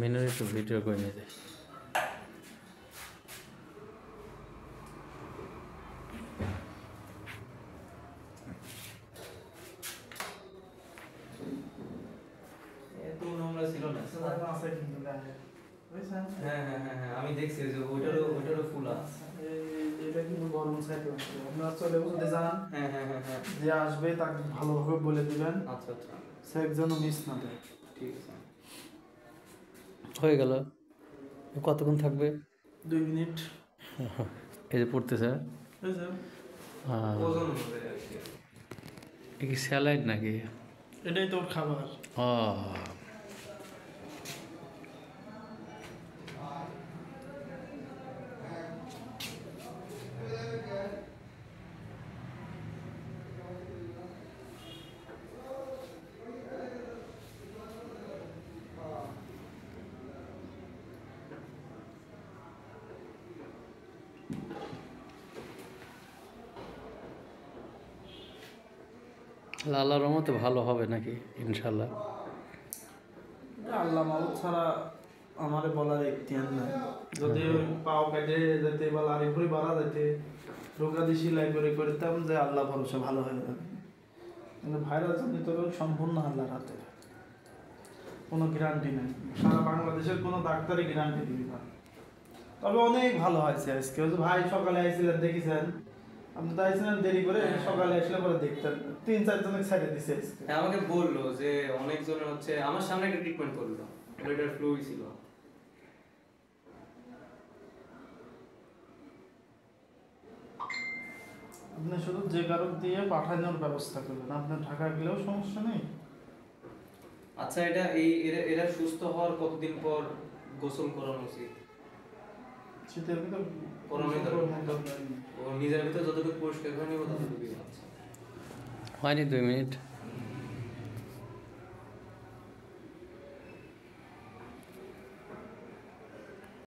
মেনুর একটু ভিডিও করে নিয়ে যাই। আমি দেখছি যে ওইটারও ফুল আছে। এটা কিন্তু গরম সাইড আপনারা চলে যদি যান যে আসবে তাকে ভালোভাবে বলে দিবেন। আচ্ছা আচ্ছা, সে একজন মিস না দেয়। ঠিক আছে। হয়ে গেল। কতক্ষণ থাকবে? 2 মিনিট। এই যে পড়তেছে। ওজন অনুযায়ী আর কি। এ কি স্যালাইড নাকি? এটাই তোর খাবার। ও আল্লাহর রহমতে ভালো হবে নাকি ইনশাল্লাহ? আল্লাহ মাহবুব ছাড়া আমারে বলার ইখতিয়ার নাই। যদি ওই পাও কেটে যেতে বা লাড়ি ভুড়ি বাড়া যেতে রোগা দিয়ে সেলাই করে করতাম যে আল্লাহ ভরসা ভালো হয়ে যাবে, কিন্তু ভাইরাস জনিত রোগ সম্পূর্ণ আল্লাহর হাতে, কোনো গ্যারান্টি নেই। সারা বাংলাদেশের কোনো ডাক্তারই গ্যারান্টি দিবি না। তবে অনেক ভালো হয়েছে আজকে। ওই যে ভাই সকালে আইছিলেন দেখেছেন, আপনি তো আইছিলেন দেরি করে, সকালে আসলে পরে দেখতেন 3-4 জনের ছেড়ে দিছে আজকে। হ্যাঁ, আমাকে বললো যে অনেকজনের হচ্ছে আমার সামনে একটা ট্রিটমেন্ট করলো, ওইটার ফ্লু ছিল। আপনি শুধু যে কারক দিয়ে পাঠানোর ব্যবস্থা করবেন, আপনার ঢাকা গেলেও সমস্যা নেই। আচ্ছা, এরা সুস্থ হওয়ার কতদিন পর গোসল করানো উচিত? শীতের ভিতর ও নিজের ভিতরে যতটুকু পরিষ্কার করে নিব ততটুকুই। আচ্ছা, হয়নি 2 মিনিট।